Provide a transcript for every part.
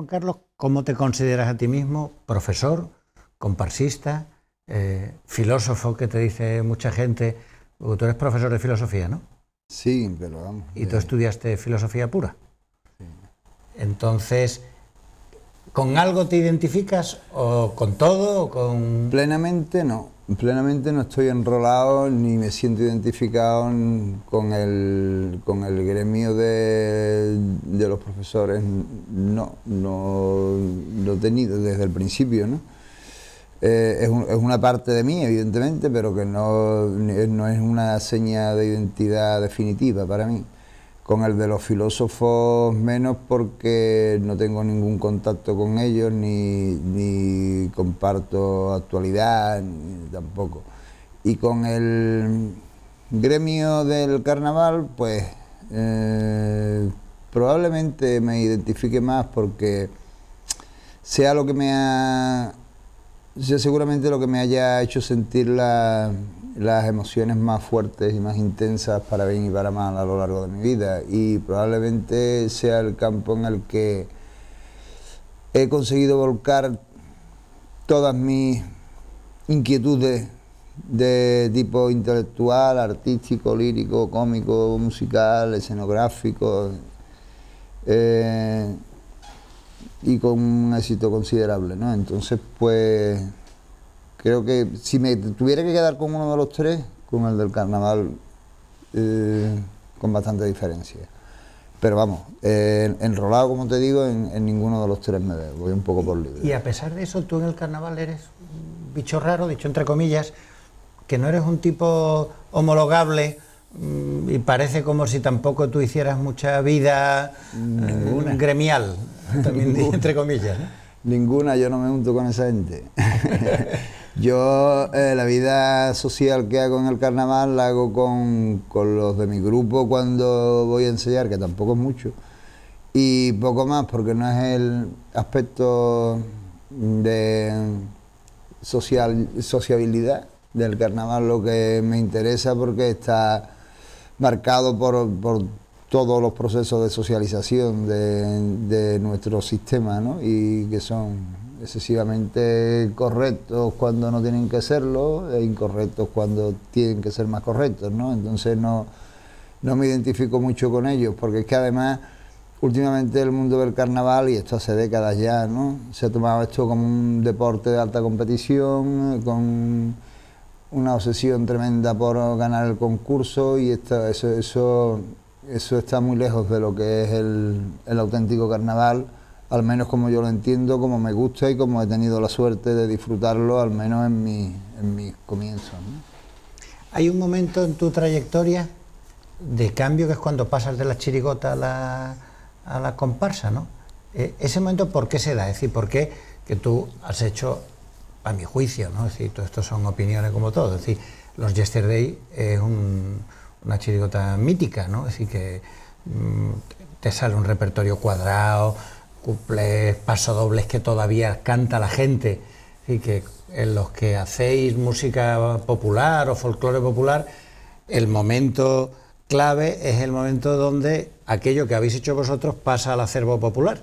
Juan Carlos, ¿cómo te consideras a ti mismo? ¿Profesor, comparsista, filósofo, que te dice mucha gente? Tú eres profesor de filosofía, ¿no? Sí, pero vamos. Y tú estudiaste filosofía pura. Sí. Entonces, ¿con algo te identificas o con todo? O con... Plenamente no estoy enrolado ni me siento identificado con el gremio de los profesores, no lo he tenido desde el principio, ¿no? Es una parte de mí, evidentemente, pero que no es una seña de identidad definitiva para mí. Con el de los filósofos menos, porque no tengo ningún contacto con ellos, ni comparto actualidad, ni tampoco. Y con el gremio del carnaval, pues probablemente me identifique más, porque sea lo que me ha... sea seguramente lo que me haya hecho sentir las emociones más fuertes y más intensas, para bien y para mal, a lo largo de mi vida, y probablemente sea el campo en el que he conseguido volcar todas mis inquietudes de tipo intelectual, artístico, lírico, cómico, musical, escenográfico, y con un éxito considerable, ¿no? Entonces, pues creo que si me tuviera que quedar con uno de los tres, con el del carnaval, con bastante diferencia. Pero vamos, enrolado, como te digo, en ninguno de los tres me veo, voy un poco por libre. Y a pesar de eso, tú en el carnaval eres un bicho raro, dicho entre comillas, que no eres un tipo homologable, y parece como si tampoco tú hicieras mucha vida gremial, también entre comillas, ¿no? Ninguna, yo no me junto con esa gente. Yo la vida social que hago en el carnaval la hago con los de mi grupo cuando voy a ensayar, que tampoco es mucho, y poco más, porque no es el aspecto de sociabilidad del carnaval lo que me interesa, porque está marcado por todos los procesos de socialización de nuestro sistema, ¿no? Y que son excesivamente correctos cuando no tienen que serlo, e incorrectos cuando tienen que ser más correctos, ¿no? Entonces no me identifico mucho con ellos, porque es que además últimamente el mundo del carnaval, y esto hace décadas ya, ¿no?, se ha tomado esto como un deporte de alta competición, con una obsesión tremenda por ganar el concurso, y eso está muy lejos de lo que es el auténtico carnaval, al menos como yo lo entiendo, como me gusta y como he tenido la suerte de disfrutarlo, al menos en mis comienzos, ¿no? Hay un momento en tu trayectoria de cambio, que es cuando pasas de la chirigota a la comparsa, ¿no? Ese momento, ¿por qué se da? Es decir, ¿por qué que tú has hecho, a mi juicio, ¿no? Es decir, todo esto son opiniones como todo, es decir, los Yesterday es una chirigota mítica, ¿no? Es decir, que te sale un repertorio cuadrado, cuplés, pasodobles que todavía canta la gente, es decir, que en los que hacéis música popular o folclore popular, el momento clave es el momento donde aquello que habéis hecho vosotros pasa al acervo popular.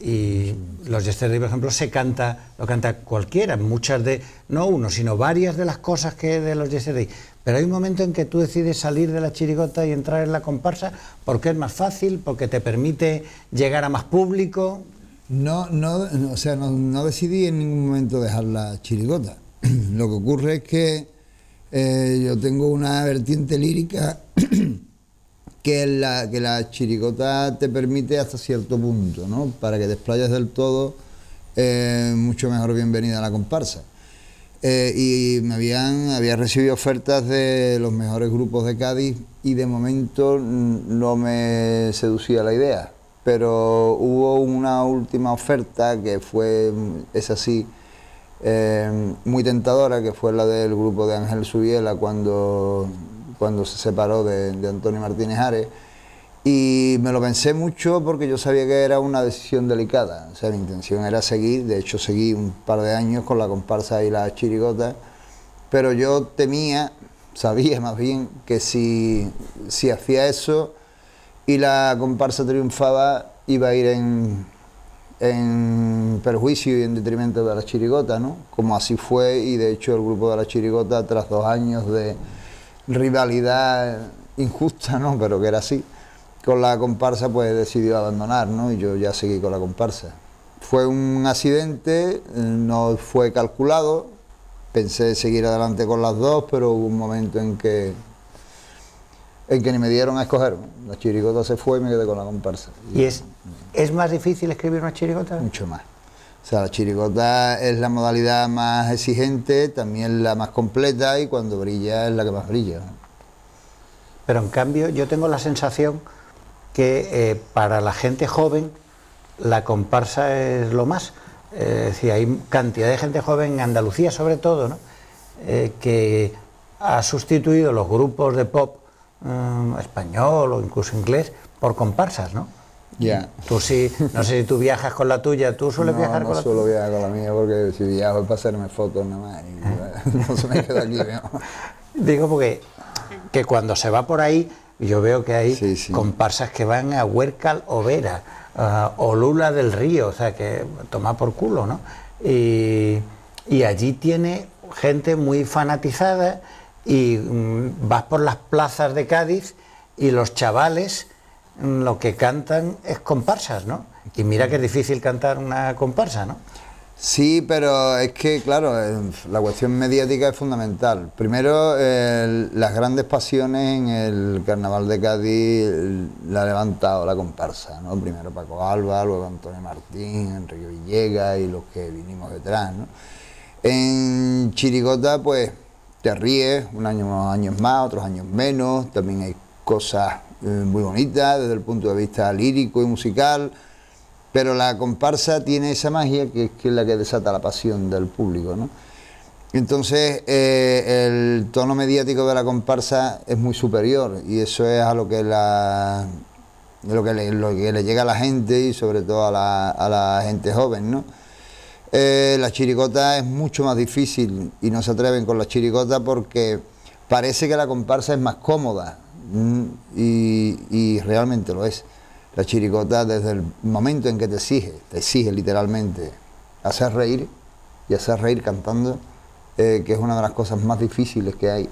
Y los Yesterday, por ejemplo, lo canta cualquiera, no uno, sino varias de las cosas que de los Yesterday. Pero hay un momento en que tú decides salir de la chirigota y entrar en la comparsa, porque es más fácil, porque te permite llegar a más público. O sea, no decidí en ningún momento dejar la chirigota. Lo que ocurre es que yo tengo una vertiente lírica que la chirigota te permite hasta cierto punto, ¿no? Para que te explayes del todo, mucho mejor bienvenida a la comparsa. Y había recibido ofertas de los mejores grupos de Cádiz, y de momento no me seducía la idea, pero hubo una última oferta que es así, muy tentadora, que fue la del grupo de Ángel Subiela cuando se separó de Antonio Martínez Ares, y me lo pensé mucho porque yo sabía que era una decisión delicada. O sea, mi intención era seguir, de hecho seguí un par de años con la comparsa y la chirigota, pero yo sabía más bien que si hacía eso y la comparsa triunfaba, iba a ir en en perjuicio y en detrimento de la chirigota, ¿no? Como así fue, y de hecho el grupo de la chirigota, tras 2 años de rivalidad injusta, ¿no? Pero que era así, con la comparsa, pues decidió abandonar, ¿no? Y yo ya seguí con la comparsa. Fue un accidente, no fue calculado, pensé seguir adelante con las dos, pero hubo un momento en que ni me dieron a escoger. La chirigota se fue y me quedé con la comparsa. ¿Y es más difícil escribir una chirigota? Mucho más. O sea, la chirigota es la modalidad más exigente, también la más completa, y cuando brilla es la que más brilla, ¿no? Pero en cambio yo tengo la sensación que para la gente joven la comparsa es lo más. Es decir, hay cantidad de gente joven en Andalucía sobre todo, ¿no? Que ha sustituido los grupos de pop español o incluso inglés por comparsas, ¿no? Ya. Tú sí, no sé si tú viajas con la tuya, ¿tú sueles viajar con la tuya? No suelo viajar con la mía, porque si viajo es para hacerme fotos nada más, y no se me queda aquí, ¿no? Digo porque que cuando se va por ahí, yo veo que hay comparsas que van a Huércal o Vera, o Lula del Río, o sea, que toma por culo, ¿no? Y allí tiene gente muy fanatizada, y vas por las plazas de Cádiz y los chavales lo que cantan es comparsas, ¿no? Y mira que es difícil cantar una comparsa, ¿no? Sí, pero es que, claro, la cuestión mediática es fundamental. Primero, las grandes pasiones en el Carnaval de Cádiz la ha levantado la comparsa, ¿no? Primero Paco Alba, luego Antonio Martín, Enrique Villegas y los que vinimos detrás, ¿no? En chirigota, pues, te ríes, unos años más, otros años menos, también hay cosas muy bonitas desde el punto de vista lírico y musical, pero la comparsa tiene esa magia que es la que desata la pasión del público, ¿no? Entonces el tono mediático de la comparsa es muy superior, y eso es a lo que le llega a la gente, y sobre todo a la gente joven, ¿no? La chirigota es mucho más difícil y no se atreven con la chirigota porque parece que la comparsa es más cómoda, y realmente lo es. La chirigota, desde el momento en que te exige literalmente hacer reír, y hacer reír cantando, que es una de las cosas más difíciles que hay,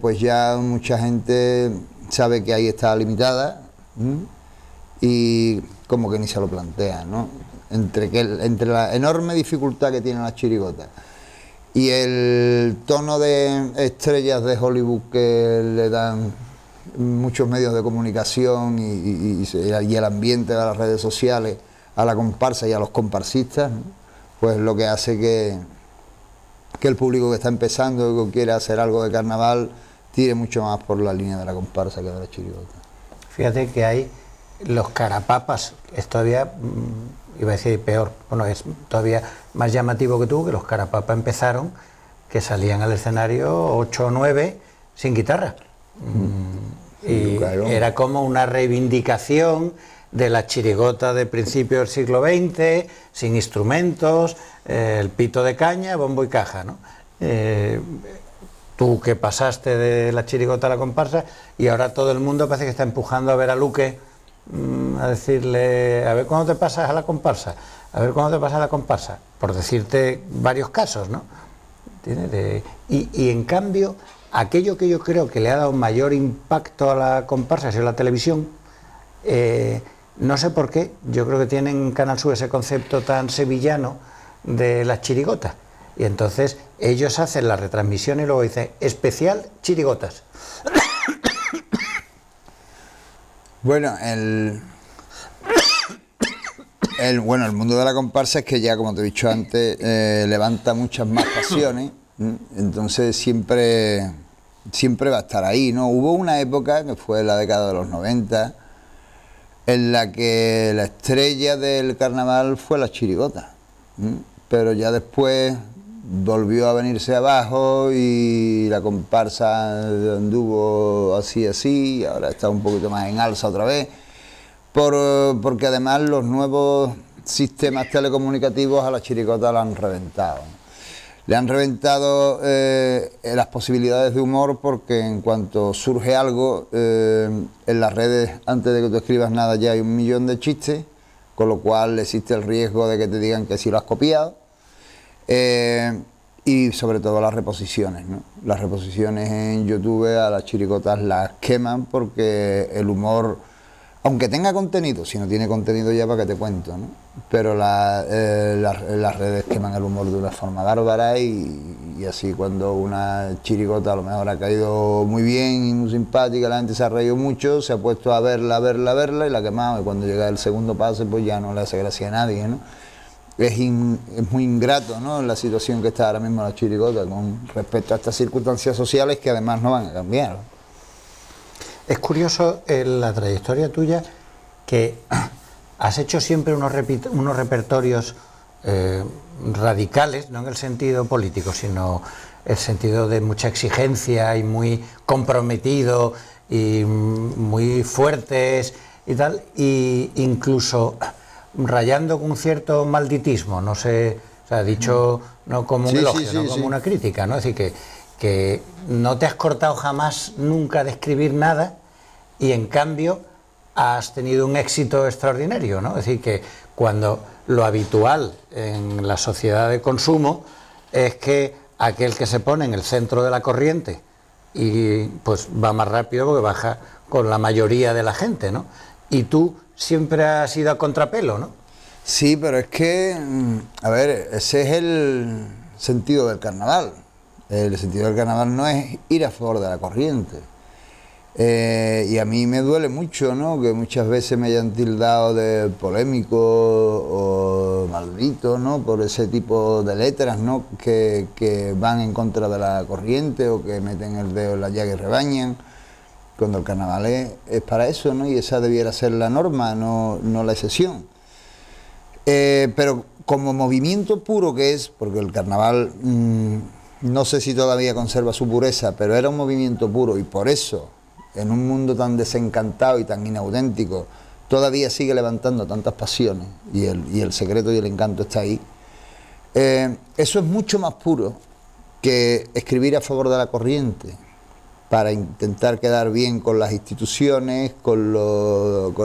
pues ya mucha gente sabe que ahí está limitada, y como que ni se lo plantea, ¿no? Entre la enorme dificultad que tiene la chirigota y el tono de estrellas de Hollywood que le dan muchos medios de comunicación, y el ambiente de las redes sociales a la comparsa y a los comparsistas, ¿no? Pues lo que hace que el público que está empezando, que quiere hacer algo de carnaval, tire mucho más por la línea de la comparsa que de la chirigota. Fíjate que hay los carapapas, es todavía, iba a decir peor, bueno, es todavía más llamativo que tú, que los carapapas empezaron, que salían al escenario 8 o 9 sin guitarra. Y era como una reivindicación de la chirigota de principios del siglo XX, sin instrumentos, el pito de caña, bombo y caja, ¿no? Tú que pasaste de la chirigota a la comparsa, y ahora todo el mundo parece que está empujando a ver a Luque, a decirle, a ver cuándo te pasas a la comparsa, a ver cuándo te pasas a la comparsa, por decirte varios casos, ¿no? Y en cambio, aquello que yo creo que le ha dado mayor impacto a la comparsa ha sido la televisión. No sé por qué, yo creo que tienen en Canal Sur ese concepto tan sevillano de las chirigotas, y entonces ellos hacen la retransmisión y luego dicen especial chirigotas. Bueno, el mundo de la comparsa es que ya, como te he dicho antes, levanta muchas más pasiones, entonces siempre va a estar ahí, ¿no? Hubo una época, que fue la década de los 90, en la que la estrella del carnaval fue la chirigota, pero ya después volvió a venirse abajo y la comparsa anduvo así, ahora está un poquito más en alza otra vez, porque además los nuevos sistemas telecomunicativos a la chirigota la han reventado. Le han reventado las posibilidades de humor, porque en cuanto surge algo, en las redes, antes de que tú escribas nada, ya hay 1 millón de chistes, con lo cual existe el riesgo de que te digan que sí lo has copiado. Y sobre todo las reposiciones, ¿no? Las reposiciones en YouTube a las chirigotas las queman porque el humor, aunque tenga contenido, si no tiene contenido ya para qué te cuento, ¿no? Pero las redes queman el humor de una forma bárbara y así cuando una chirigota a lo mejor ha caído muy bien y muy simpática, la gente se ha reído mucho, se ha puesto a verla y la ha quemado, y cuando llega el segundo pase pues ya no le hace gracia a nadie, ¿no? Es muy ingrato, ¿no?, la situación que está ahora mismo la chirigota con respecto a estas circunstancias sociales que además no van a cambiar. Es curioso la trayectoria tuya, que has hecho siempre unos repertorios radicales, no en el sentido político, sino en el sentido de mucha exigencia y muy comprometido y muy fuertes y tal, y incluso rayando con un cierto malditismo, no sé, o sea, dicho no como un elogio, no como una crítica, ¿no? Es decir, que no te has cortado jamás nunca de escribir nada y en cambio has tenido un éxito extraordinario, ¿no? Es decir, que cuando lo habitual en la sociedad de consumo es que aquel que se pone en el centro de la corriente y pues va más rápido porque baja con la mayoría de la gente, ¿no? Y tú siempre has ido a contrapelo, ¿no? Sí, pero es que, a ver, ese es el sentido del carnaval. El sentido del carnaval no es ir a favor de la corriente. Y a mí me duele mucho, ¿no?, que muchas veces me hayan tildado de polémico o maldito, ¿no?, por ese tipo de letras, ¿no?, que van en contra de la corriente o que meten el dedo en la llaga y rebañan, cuando el carnaval es para eso, ¿no?, y esa debiera ser la norma, no la excepción. Pero como movimiento puro que es, porque el carnaval no sé si todavía conserva su pureza, pero era un movimiento puro y por eso, en un mundo tan desencantado y tan inauténtico, todavía sigue levantando tantas pasiones y el secreto y el encanto está ahí. Eso es mucho más puro que escribir a favor de la corriente para intentar quedar bien con las instituciones, con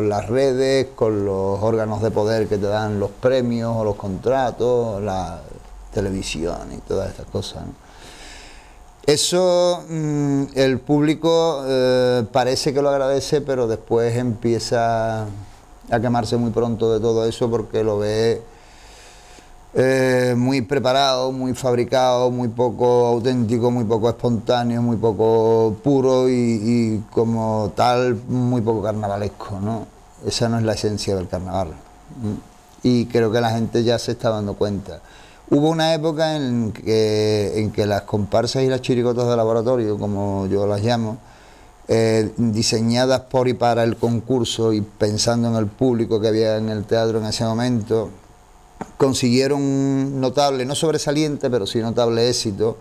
las redes, con los órganos de poder que te dan los premios o los contratos, la televisión y todas estas cosas, ¿no? Eso el público parece que lo agradece, pero después empieza a quemarse muy pronto de todo eso porque lo ve muy preparado, muy fabricado, muy poco auténtico, muy poco espontáneo, muy poco puro y como tal muy poco carnavalesco, ¿no? Esa no es la esencia del carnaval. Y creo que la gente ya se está dando cuenta. Hubo una época en que las comparsas y las chirigotas de laboratorio, como yo las llamo, diseñadas por y para el concurso y pensando en el público que había en el teatro en ese momento, consiguieron un notable, no sobresaliente, pero sí notable éxito.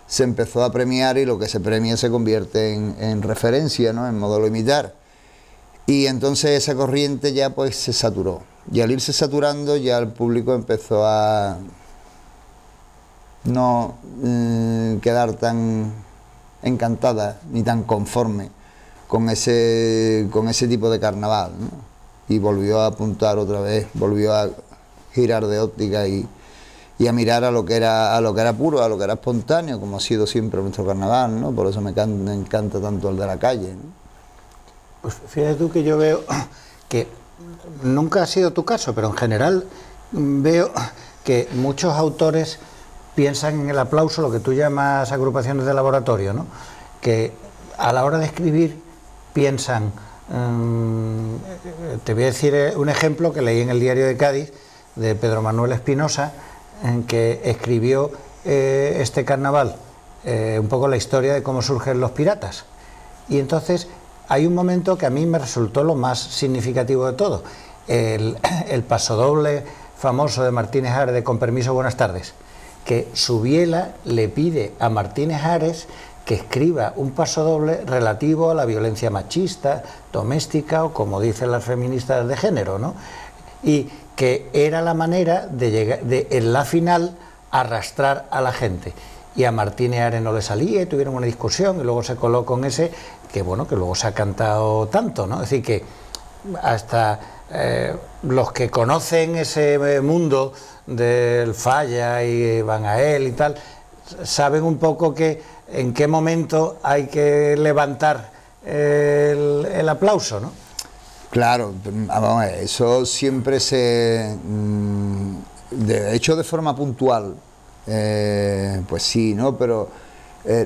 Se empezó a premiar y lo que se premia se convierte en referencia, ¿no?, en modelo a imitar. Y entonces esa corriente ya pues se saturó. Y al irse saturando ya el público empezó a no quedar tan encantada ni tan conforme con ese tipo de carnaval, ¿no? Y volvió a apuntar otra vez, volvió a girar de óptica y a mirar a lo que era puro, a lo que era espontáneo, como ha sido siempre nuestro carnaval, ¿no? Por eso me encanta tanto el de la calle, ¿no? Pues fíjate tú que yo veo que nunca ha sido tu caso, pero en general veo que muchos autores piensan en el aplauso, lo que tú llamas agrupaciones de laboratorio, ¿no?, que a la hora de escribir piensan, te voy a decir un ejemplo que leí en el Diario de Cádiz, de Pedro Manuel Espinosa, en que escribió este carnaval, un poco la historia de cómo surgen los piratas. Y entonces hay un momento que a mí me resultó lo más significativo de todo, el pasodoble famoso de Martínez Ares de Con permiso, buenas tardes, que Subiela le pide a Martínez Ares que escriba un pasodoble relativo a la violencia machista, doméstica o como dicen las feministas de género, ¿no? Y que era la manera de llegar, en la final, arrastrar a la gente. Y a Martínez Ares no le salía y tuvieron una discusión y luego se coló con ese, que bueno, que luego se ha cantado tanto, ¿no? Es decir, que hasta los que conocen ese mundo del Falla y Van Ael y tal, saben un poco que en qué momento hay que levantar el aplauso, ¿no? Claro, vamos a ver, eso siempre de hecho de forma puntual, pues sí, ¿no? Pero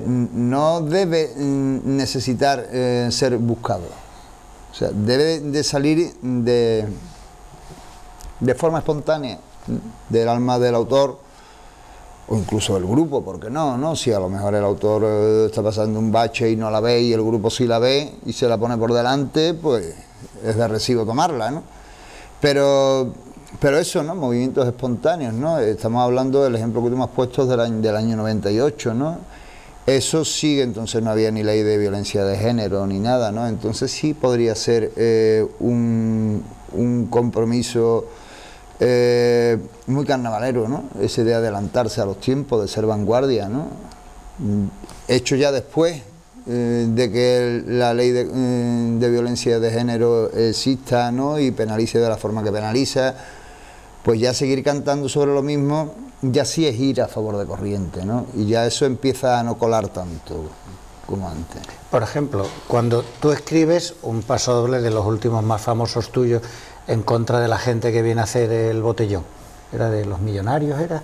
no debe necesitar ser buscado. O sea, debe de salir de forma espontánea del alma del autor o incluso del grupo, ¿por qué no? ¿No? Si a lo mejor el autor está pasando un bache y no la ve y el grupo sí la ve y se la pone por delante, pues es de recibo tomarla, ¿no? Pero eso, ¿no? Movimientos espontáneos, ¿no? Estamos hablando del ejemplo que tú me has puesto del año 98, ¿no? Eso sí, entonces no había ni ley de violencia de género ni nada, ¿no? Entonces sí podría ser un compromiso muy carnavalero, ¿no? Ese de adelantarse a los tiempos, de ser vanguardia, ¿no? Hecho ya después de que la ley de violencia de género exista, ¿no? Y penalice de la forma que penaliza, pues ya seguir cantando sobre lo mismo ya sí es ir a favor de corriente, ¿no? Y ya eso empieza a no colar tanto como antes. Por ejemplo, cuando tú escribes un pasodoble de los últimos más famosos tuyos en contra de la gente que viene a hacer el botellón, era de los millonarios, era,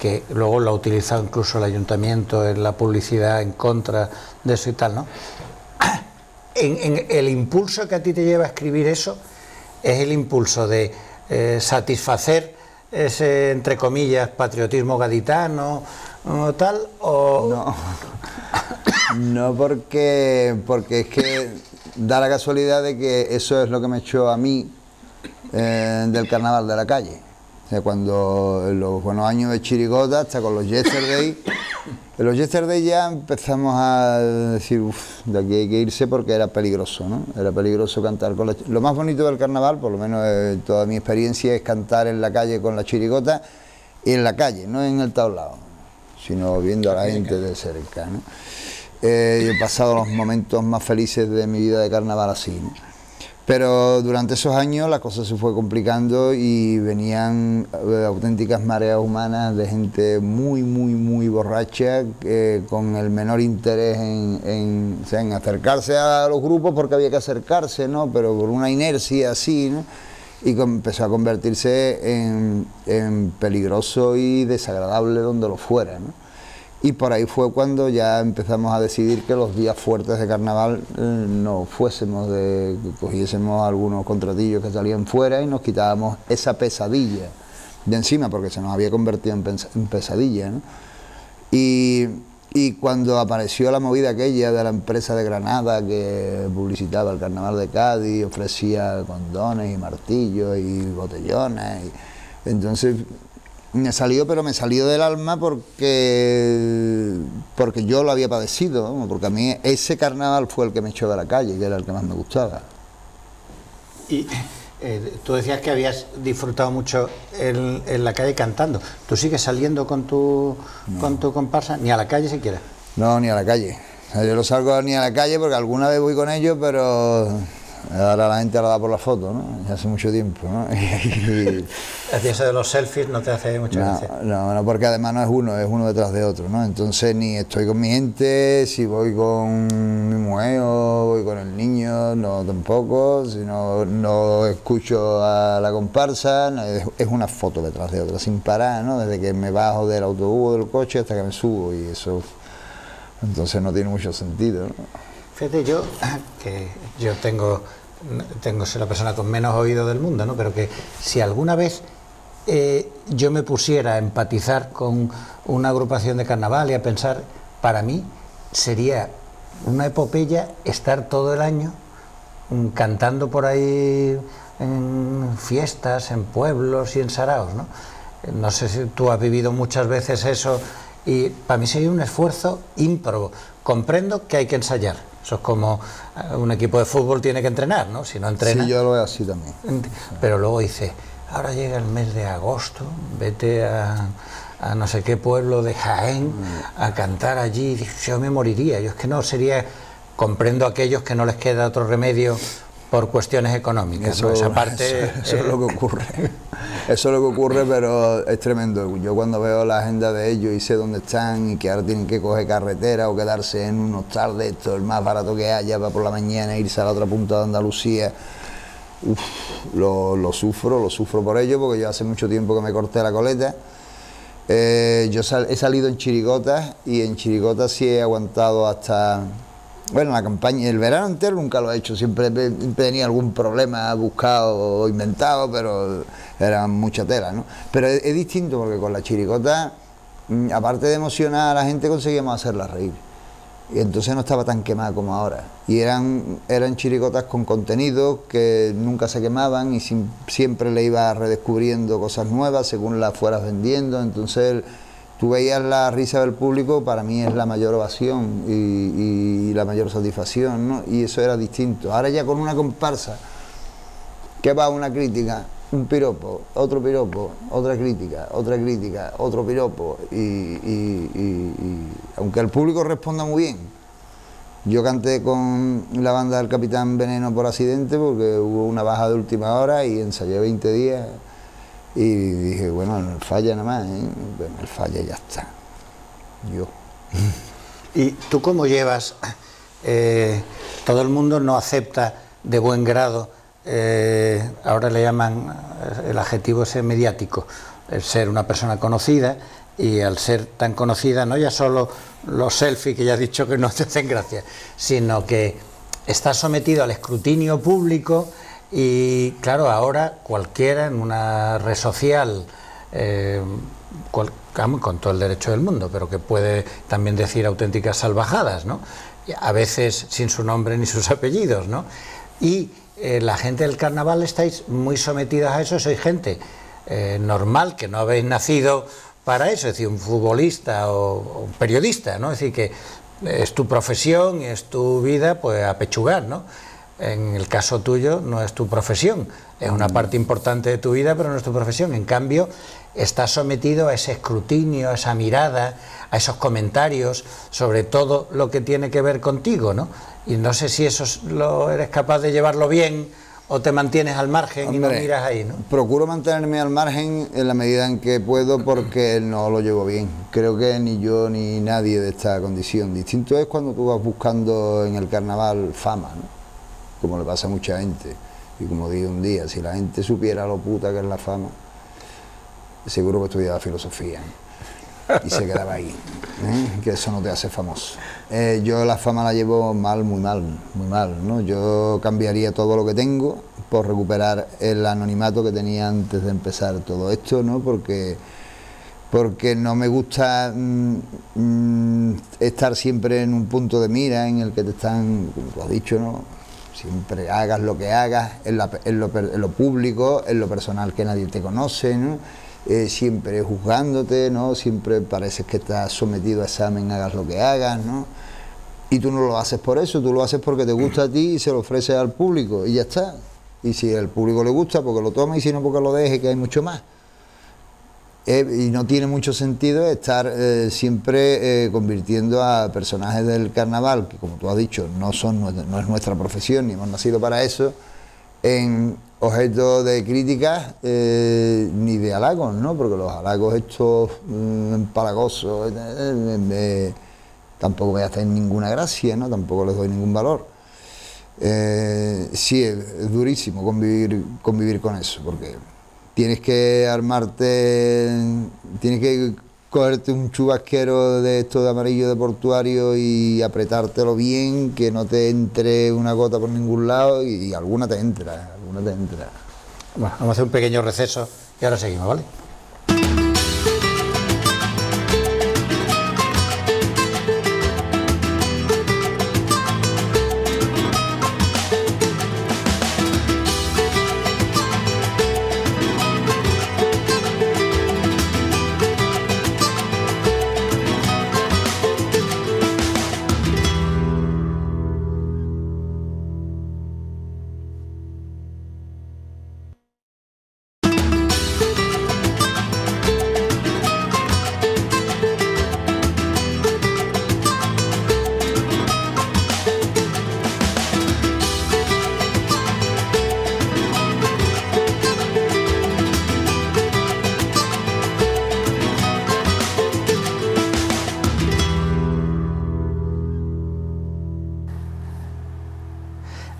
que luego lo ha utilizado incluso el ayuntamiento en la publicidad en contra de eso y tal, ¿no? En el impulso que a ti te lleva a escribir eso es el impulso de satisfacer ese, entre comillas, patriotismo gaditano o tal, o... No, porque es que da la casualidad de que eso es lo que me echó a mí del carnaval de la calle. O sea, cuando en los buenos años de Chirigota, hasta con los Yesterday, en los Yesterday ya empezamos a decir, uff, de aquí hay que irse porque era peligroso, ¿no? Era peligroso cantar con la... Lo más bonito del carnaval, por lo menos toda mi experiencia, es cantar en la calle con la Chirigota, y en la calle, no en el tablado, sino viendo a la gente de cerca, ¿no? He pasado los momentos más felices de mi vida de carnaval así, ¿no? Pero durante esos años la cosa se fue complicando y venían auténticas mareas humanas de gente muy borracha, con el menor interés en acercarse a los grupos porque había que acercarse, ¿no? Pero por una inercia así, ¿no? Y empezó a convertirse en peligroso y desagradable donde lo fuera, ¿no? Y por ahí fue cuando ya empezamos a decidir que los días fuertes de carnaval no fuésemos, que cogiésemos algunos contratillos que salían fuera y nos quitábamos esa pesadilla de encima, porque se nos había convertido en pesadilla, ¿no? Y cuando apareció la movida aquella de la empresa de Granada que publicitaba el carnaval de Cádiz, ofrecía condones y martillos y botellones, entonces... me salió, pero me salió del alma porque yo lo había padecido, ¿no? Porque a mí ese carnaval fue el que me echó de la calle, que era el que más me gustaba. Y tú decías que habías disfrutado mucho en la calle cantando. ¿Tú sigues saliendo con tu comparsa? Ni a la calle siquiera. No, ni a la calle. O sea, yo no salgo ni a la calle porque alguna vez voy con ellos, pero ahora la gente la da por la foto, ¿no? Ya hace mucho tiempo, ¿no? Eso de los selfies no te hace mucha gracia. No, porque además no es uno detrás de otro, ¿no? Entonces ni estoy con mi gente, si voy con mi mujer o voy con el niño, no tampoco, si no escucho a la comparsa, no, es una foto detrás de otra, sin parar, ¿no? Desde que me bajo del autobús o del coche hasta que me subo, y eso entonces no tiene mucho sentido, ¿no? Fíjate, yo soy la persona con menos oído del mundo, ¿no? Pero que si alguna vez yo me pusiera a empatizar con una agrupación de carnaval y a pensar, para mí sería una epopeya estar todo el año cantando por ahí en fiestas, en pueblos y en saraos, ¿no? No sé si tú has vivido muchas veces eso, y para mí sería un esfuerzo ímprobo. Comprendo que hay que ensayar. Eso es como un equipo de fútbol tiene que entrenar, ¿no? Si no entrena... Sí, yo lo veo así también. Pero luego dice, ahora llega el mes de agosto, vete a no sé qué pueblo de Jaén a cantar allí. Yo me moriría. Yo es que no sería... Comprendo a aquellos que no les queda otro remedio por cuestiones económicas, eso, ¿no? Esa parte... eso es lo que ocurre. Eso es lo que ocurre, pero es tremendo. Yo cuando veo la agenda de ellos y sé dónde están y que ahora tienen que coger carretera o quedarse en un hostal de esto, el más barato que haya, para por la mañana irse a la otra punta de Andalucía, lo sufro por ello, porque yo hace mucho tiempo que me corté la coleta. Yo he salido en chirigotas y en chirigotas sí he aguantado hasta... Bueno, la campaña, el verano entero nunca lo he hecho, siempre tenía algún problema buscado o inventado, pero era mucha tela, ¿no? Pero es distinto porque con la chirigota, aparte de emocionar a la gente, conseguíamos hacerla reír. Y entonces no estaba tan quemada como ahora. Y eran chirigotas con contenido que nunca se quemaban y siempre le ibas redescubriendo cosas nuevas según las fueras vendiendo. Entonces tú veías la risa del público, para mí es la mayor ovación y la mayor satisfacción, ¿no? Y eso era distinto. Ahora ya con una comparsa, que va una crítica, un piropo, otro piropo, otra crítica, otro piropo, y aunque el público responda muy bien. Yo canté con la banda del Capitán Veneno por accidente porque hubo una baja de última hora y ensayé 20 días y dije, bueno, no falla nada más, ¿eh? Bueno, el falla y ya está. Yo. ¿Y tú cómo llevas? Todo el mundo no acepta de buen grado, ahora le llaman el adjetivo ese mediático, el ser una persona conocida, y al ser tan conocida, no ya solo los selfies que ya has dicho que no te hacen gracia, sino que estás sometido al escrutinio público y claro, ahora cualquiera en una red social, con todo el derecho del mundo, pero que puede también decir auténticas salvajadas, ¿no? A veces sin su nombre ni sus apellidos, ¿no? Y la gente del carnaval estáis muy sometidos a eso, sois gente normal, que no habéis nacido para eso, es decir, un futbolista o un periodista, ¿no? Es decir, que es tu profesión y es tu vida, pues a pechugar, ¿no? En el caso tuyo no es tu profesión, es una parte importante de tu vida, pero no es tu profesión. En cambio, estás sometido a ese escrutinio, a esa mirada, a esos comentarios sobre todo lo que tiene que ver contigo, ¿no? Y no sé si eso eres capaz de llevarlo bien o te mantienes al margen. Hombre, y no miras ahí, ¿no? Procuro mantenerme al margen en la medida en que puedo porque no lo llevo bien. Creo que ni yo ni nadie de esta condición. Distinto es cuando tú vas buscando en el carnaval fama, ¿no? Como le pasa a mucha gente. Y como dije un día, si la gente supiera lo puta que es la fama, seguro que estudiaba filosofía, ¿no? Y se quedaba ahí, ¿eh? Que eso no te hace famoso. Yo la fama la llevo mal, muy mal, ¿no? Yo cambiaría todo lo que tengo por recuperar el anonimato que tenía antes de empezar todo esto, ¿no? Porque no me gusta estar siempre en un punto de mira en el que te están, como tú has dicho, ¿no? Siempre hagas lo que hagas, en lo público, en lo personal que nadie te conoce, ¿no? Siempre juzgándote, ¿no? Siempre pareces que estás sometido a examen, hagas lo que hagas, ¿no? Y tú no lo haces por eso, tú lo haces porque te gusta a ti y se lo ofreces al público y ya está. Y si al público le gusta, porque lo toma, y si no, porque lo deje, que hay mucho más. Y no tiene mucho sentido estar siempre convirtiendo a personajes del carnaval, que como tú has dicho, no es nuestra profesión, ni hemos nacido para eso, en objeto de críticas ni de halagos, ¿no? Porque los halagos estos empalagosos tampoco me hacen ninguna gracia, ¿no? Tampoco les doy ningún valor. Sí, es durísimo convivir con eso, porque tienes que armarte, tienes que cogerte un chubasquero de esto de amarillo de portuario y apretártelo bien, que no te entre una gota por ningún lado, y alguna te entra, Bueno, vamos a hacer un pequeño receso y ahora seguimos, ¿vale?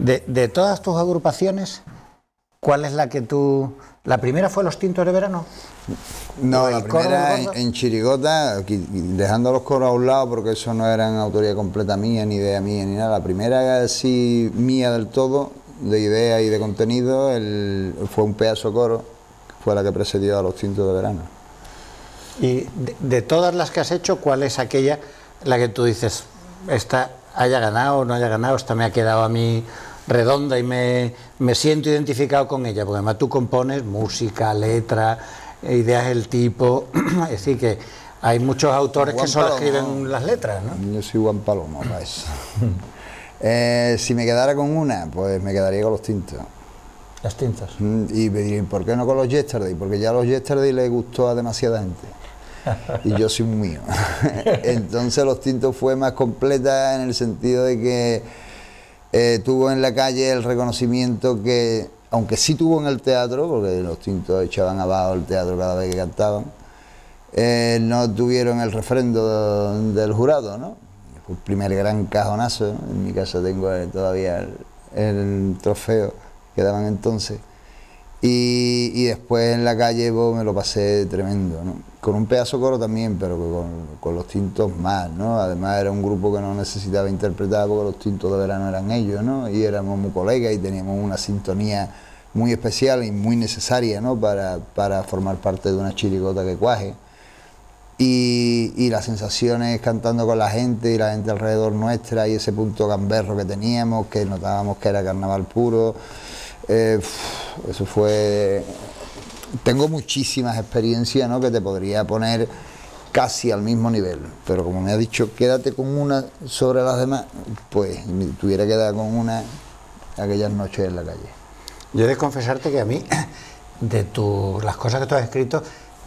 De todas tus agrupaciones, ¿cuál es la que tú... ¿La primera fue Los Tintos de Verano? No, la primera en Chirigota, dejando los coros a un lado, porque eso no eran autoría completa mía, ni idea mía, ni nada. La primera sí mía del todo, de idea y de contenido, fue un pedazo coro, fue la que precedió a Los Tintos de Verano. Y de todas las que has hecho, ¿cuál es aquella la que tú dices, esta haya ganado o no haya ganado, esta me ha quedado a mí redonda y me siento identificado con ella? Porque además tú compones música, letra, ideas del tipo, es decir que hay muchos autores que solo escriben las letras, ¿no? Yo soy Juan Palomo para eso. Si me quedara con una, pues me quedaría con Los Tintos. Los Tintos. Y me dirían, ¿por qué no con los Yesterday? Porque ya a los Yesterday les gustó a demasiada gente. Y yo soy muy mío. Entonces Los Tintos fue más completa en el sentido de que tuvo en la calle el reconocimiento que, aunque sí tuvo en el teatro, porque Los Tintos echaban abajo el teatro cada vez que cantaban, no tuvieron el refrendo del jurado, ¿no? Fue el primer gran cajonazo, ¿no? En mi casa tengo todavía el trofeo que daban entonces. Y después en la calle me lo pasé tremendo, ¿no? Con un pedazo coro también, pero con Los Tintos más, ¿no? Además era un grupo que no necesitaba interpretar porque Los Tintos de Verano eran ellos, ¿no? Y éramos muy colegas y teníamos una sintonía muy especial y muy necesaria, ¿no? Para formar parte de una chirigota que cuaje. Y las sensaciones cantando con la gente y la gente alrededor nuestra y ese punto gamberro que teníamos, que notábamos que era carnaval puro. Eso fue... Tengo muchísimas experiencias, ¿no? Que te podría poner casi al mismo nivel, pero como me ha dicho, quédate con una sobre las demás, pues me tuviera que dar con una aquellas noches en la calle. Yo he de confesarte que a mí, las cosas que tú has escrito,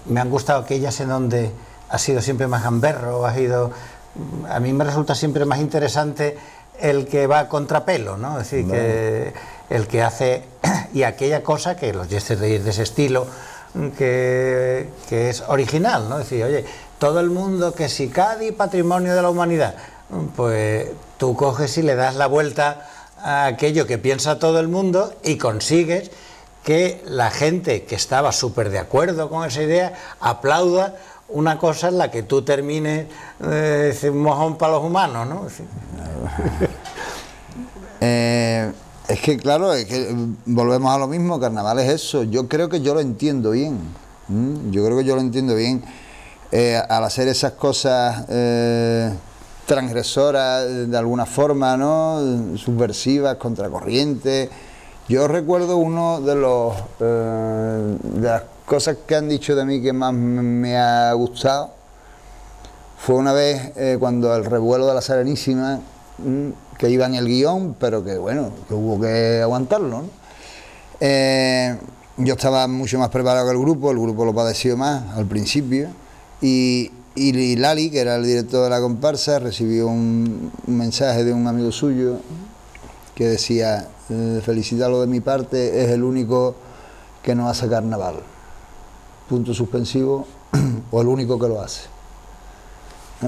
me han gustado aquellas en donde has sido siempre más gamberro, a mí me resulta siempre más interesante el que va a contrapelo, ¿no? Es decir, vale, que el que hace, y aquella cosa que los Yesterday de ese estilo, que es original, ¿no? Es decir, oye, todo el mundo que si Cádiz, patrimonio de la humanidad, pues tú coges y le das la vuelta a aquello que piensa todo el mundo y consigues que la gente que estaba súper de acuerdo con esa idea aplauda una cosa en la que tú termines un mojón para los humanos, ¿no? Sí. Es que claro, es que volvemos a lo mismo, carnaval es eso. Yo creo que yo lo entiendo bien. Yo creo que yo lo entiendo bien. Al hacer esas cosas transgresoras de alguna forma, ¿no? Subversivas, contracorrientes. Yo recuerdo uno de las cosas que han dicho de mí que más me ha gustado fue una vez cuando el revuelo de la Serenísima, que iba en el guión, pero que bueno, que hubo que aguantarlo, ¿no? Yo estaba mucho más preparado que el grupo lo padeció más al principio, y Lali, que era el director de la comparsa, recibió un mensaje de un amigo suyo que decía: felicítalo de mi parte, es el único que no hace carnaval, punto suspensivo, o el único que lo hace.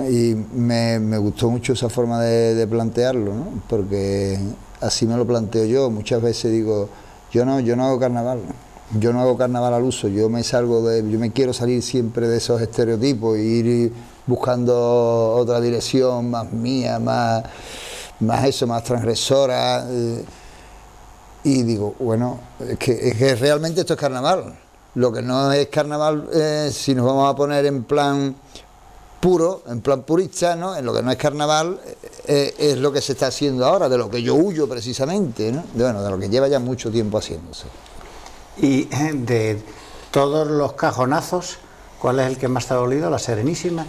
Y me gustó mucho esa forma de plantearlo, ¿no? Porque así me lo planteo yo. Muchas veces digo, yo no hago carnaval, yo no hago carnaval al uso, yo me quiero salir siempre de esos estereotipos e ir buscando otra dirección más mía, más transgresora. Y digo, bueno, es que realmente esto es carnaval. Lo que no es carnaval, si nos vamos a poner en plan puro, en plan purista, ¿no? En lo que no es carnaval, es lo que se está haciendo ahora, de lo que yo huyo precisamente, ¿no? De lo que lleva ya mucho tiempo haciéndose. Y de todos los cajonazos, ¿cuál es el que más te ha dolido? ¿La Serenísima?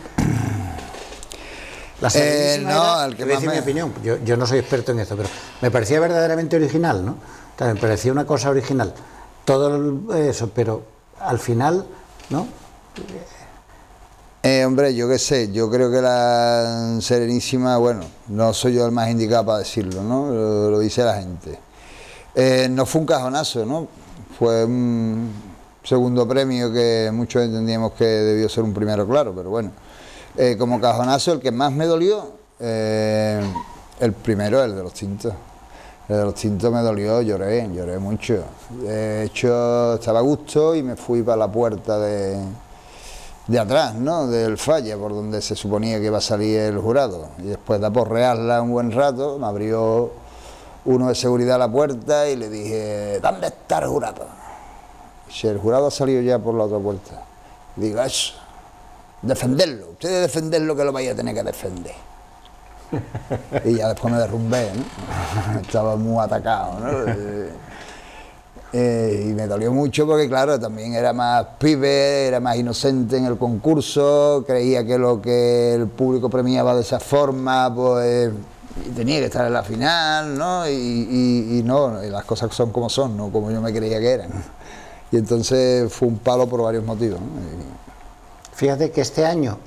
La Serenísima no, el que más mi opinión, yo no soy experto en esto, pero me parecía verdaderamente original, ¿no? Me parecía una cosa original. Todo eso, pero al final, ¿no? Hombre, yo qué sé, yo creo que la Serenísima, bueno, no soy yo el más indicado para decirlo, ¿no? Lo dice la gente. No fue un cajonazo, ¿no? Fue un segundo premio que muchos entendíamos que debió ser un primero, claro, pero bueno. Como cajonazo, el que más me dolió, el primero, el de Los Tintos. El de los Tintos me dolió, lloré mucho. De hecho, estaba a gusto y me fui para la puerta de atrás, ¿no? Del falla, por donde se suponía que iba a salir el jurado. Y después de aporrearla un buen rato, me abrió uno de seguridad a la puerta y le dije, ¿dónde está el jurado? Si el jurado ha salido ya por la otra puerta. Digo, eso, defenderlo, ustedes defenderlo que lo vais a tener que defender. Y ya después me derrumbé, ¿no? Estaba muy atacado, ¿no? Y me dolió mucho porque, claro, también era más pibe, era más inocente en el concurso, creía que lo que el público premiaba de esa forma, pues tenía que estar en la final, ¿no? Y no, y las cosas son como son, no como yo me creía que eran. Y entonces fue un palo por varios motivos, ¿no? Fíjate que este año,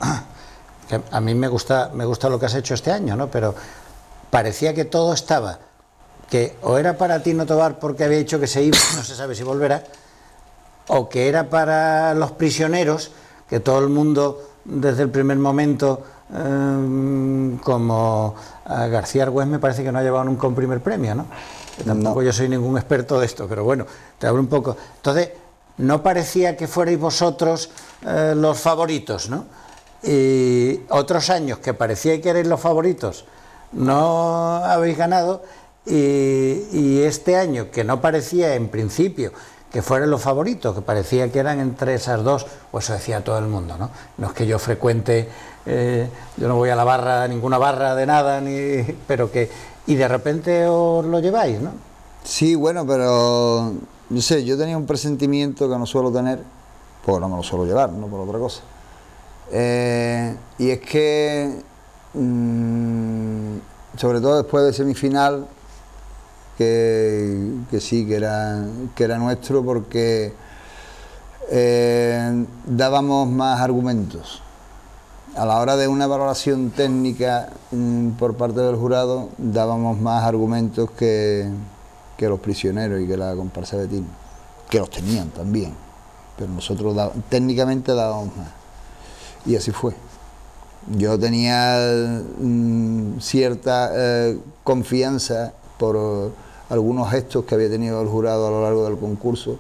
que a mí me gusta lo que has hecho este año, ¿no? Pero parecía que todo estaba, que o era para Tino Tobar porque había dicho que se iba, no se sabe si volverá, o que era para los prisioneros, que todo el mundo desde el primer momento, como a García Argüés me parece que no ha llevado nunca un primer premio, ¿no? Que tampoco yo soy ningún experto de esto, pero bueno, te hablo un poco. Entonces, no parecía que fuerais vosotros los favoritos, ¿no? Y otros años que parecía que erais los favoritos, no habéis ganado, y este año que no parecía en principio que fueran los favoritos, que parecía que eran entre esas dos, pues eso decía todo el mundo, ¿no? No es que yo frecuente, yo no voy a la barra, a ninguna barra de nada, pero que, y de repente os lo lleváis, ¿no? Sí, bueno, pero no sé, yo tenía un presentimiento que no suelo tener, porque no me lo suelo llevar, no por otra cosa. Y es que, sobre todo después de semifinal, que sí, que era nuestro, porque dábamos más argumentos. A la hora de una valoración técnica por parte del jurado, dábamos más argumentos que los prisioneros y que la comparsa de Tino, que los tenían también, pero nosotros técnicamente dábamos más. Y así fue. Yo tenía cierta confianza por algunos gestos que había tenido el jurado a lo largo del concurso,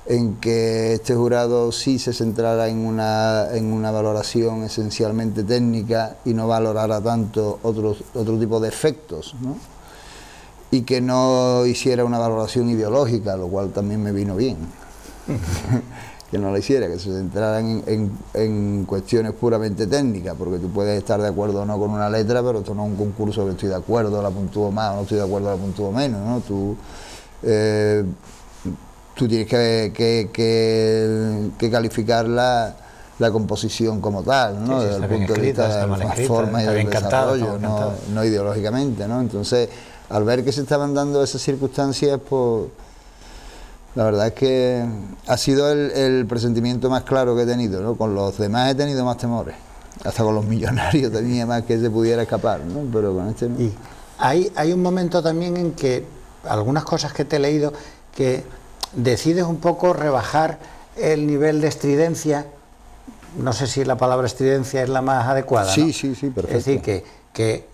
en que este jurado sí se centrara en una valoración esencialmente técnica y no valorara tanto otro tipo de efectos, ¿no? Y que no hiciera una valoración ideológica, lo cual también me vino bien. Que no la hiciera, que se centraran en cuestiones puramente técnicas, porque tú puedes estar de acuerdo o no con una letra, pero esto no es un concurso que estoy de acuerdo, la puntúo más, o no estoy de acuerdo, la puntúo menos, ¿no? Tú tienes que calificar la composición como tal, ¿no? Sí, desde el punto de vista de la forma y del desarrollo, no ideológicamente, ¿no? Entonces, al ver que se estaban dando esas circunstancias, pues la verdad es que ha sido el presentimiento más claro que he tenido, ¿no? Con los demás he tenido más temores, hasta con los millonarios tenía más que se pudiera escapar, ¿no? Pero con este no. Y hay un momento también en que, algunas cosas que te he leído, que decides un poco rebajar el nivel de estridencia, no sé si la palabra estridencia es la más adecuada, Sí, ¿no? sí, perfecto. Es decir, que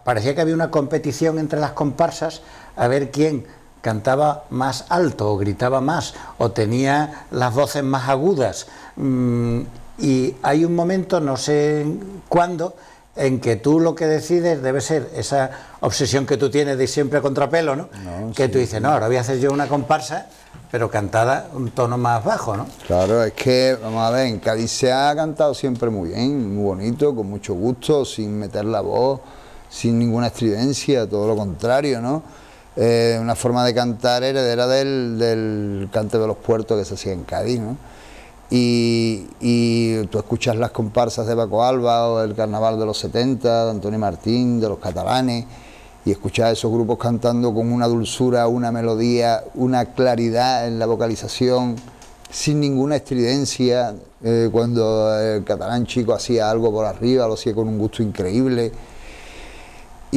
parecía que había una competición entre las comparsas a ver quién cantaba más alto o gritaba más o tenía las voces más agudas, y hay un momento, no sé cuándo, en que tú lo que decides debe ser esa obsesión que tú tienes de siempre a contrapelo, ¿no? Que sí, tú dices, no, ahora voy a hacer yo una comparsa, pero cantada un tono más bajo, ¿no? Claro, es que, vamos a ver, en Cádiz se ha cantado siempre muy bien, muy bonito, con mucho gusto, sin meter la voz, sin ninguna estridencia, todo lo contrario, ¿no? Una forma de cantar heredera del cante de los puertos que se hacía en Cádiz, ¿no? Y tú escuchas las comparsas de Paco Alba o el carnaval de los 70, de Antonio Martín, de los catalanes, y escuchas a esos grupos cantando con una dulzura, una melodía, una claridad en la vocalización, sin ninguna estridencia. Cuando el catalán chico hacía algo por arriba, lo hacía con un gusto increíble.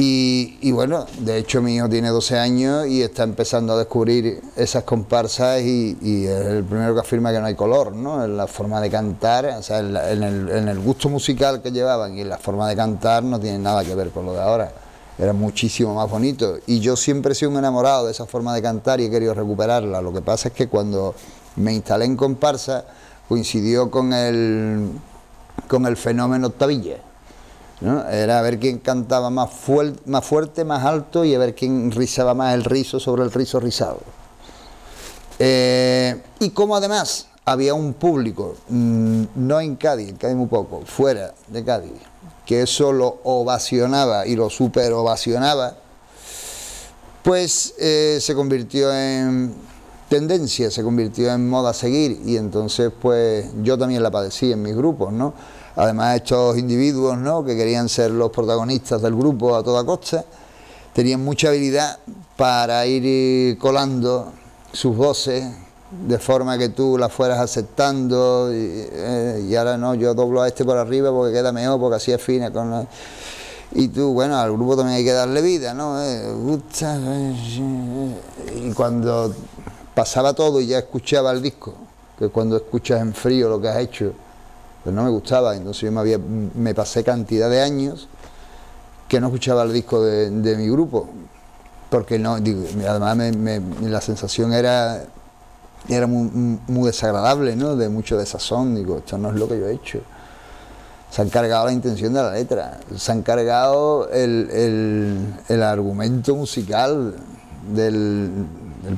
Y bueno, de hecho mi hijo tiene 12 años y está empezando a descubrir esas comparsas y es el primero que afirma que no hay color, ¿no? En la forma de cantar, o sea, en el gusto musical que llevaban y en la forma de cantar no tiene nada que ver con lo de ahora. era muchísimo más bonito, y yo siempre he sido un enamorado de esa forma de cantar y he querido recuperarla. Lo que pasa es que cuando me instalé en comparsa coincidió con el fenómeno Octavilla, ¿no? Era a ver quién cantaba más fuerte, más alto, y a ver quién rizaba más el rizo sobre el rizo rizado. Y como además había un público, no en Cádiz muy poco, fuera de Cádiz, que eso lo ovacionaba y lo super ovacionaba, pues se convirtió en tendencia, se convirtió en moda a seguir, y entonces pues yo también la padecí en mis grupos, ¿no? Además, estos individuos, ¿no?, que querían ser los protagonistas del grupo a toda costa, tenían mucha habilidad para ir colando sus voces de forma que tú las fueras aceptando, y ahora no, yo doblo a este por arriba porque queda mejor, porque así es fina con la... Y tú, bueno, al grupo también hay que darle vida, ¿no? Y cuando pasaba todo y ya escuchaba el disco, que cuando escuchas en frío lo que has hecho, pues no me gustaba. Entonces yo me pasé cantidad de años que no escuchaba el disco de mi grupo, porque no, digo, además la sensación era muy desagradable, ¿no?, de mucho desazón. Digo, esto no es lo que yo he hecho. Se han cargado la intención de la letra, se han cargado el argumento musical del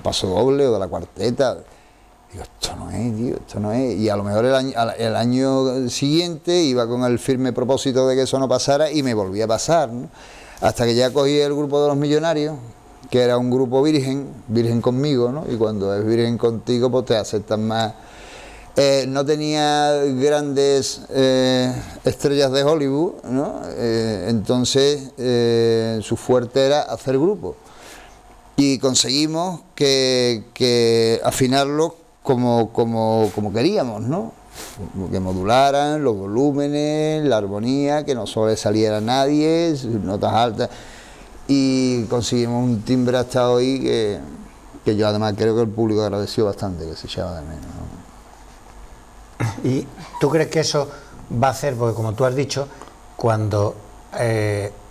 paso doble o de la cuarteta. Digo, esto no es, tío, esto no es. Y a lo mejor el año siguiente iba con el firme propósito de que eso no pasara, y me volvía a pasar, ¿no? Hasta que ya cogí el grupo de Los Millonarios, que era un grupo virgen conmigo, ¿no? Y cuando es virgen contigo, pues te aceptan más. No tenía grandes estrellas de Hollywood, ¿no? Entonces su fuerte era hacer grupos, y conseguimos que afinarlo como queríamos, ¿no? Que modularan los volúmenes, la armonía, que no sobresaliera nadie, notas altas, y conseguimos un timbre hasta hoy que yo además creo que el público agradeció bastante, que se echaba de menos, ¿no? ¿Y tú crees que eso va a hacer, porque como tú has dicho, cuando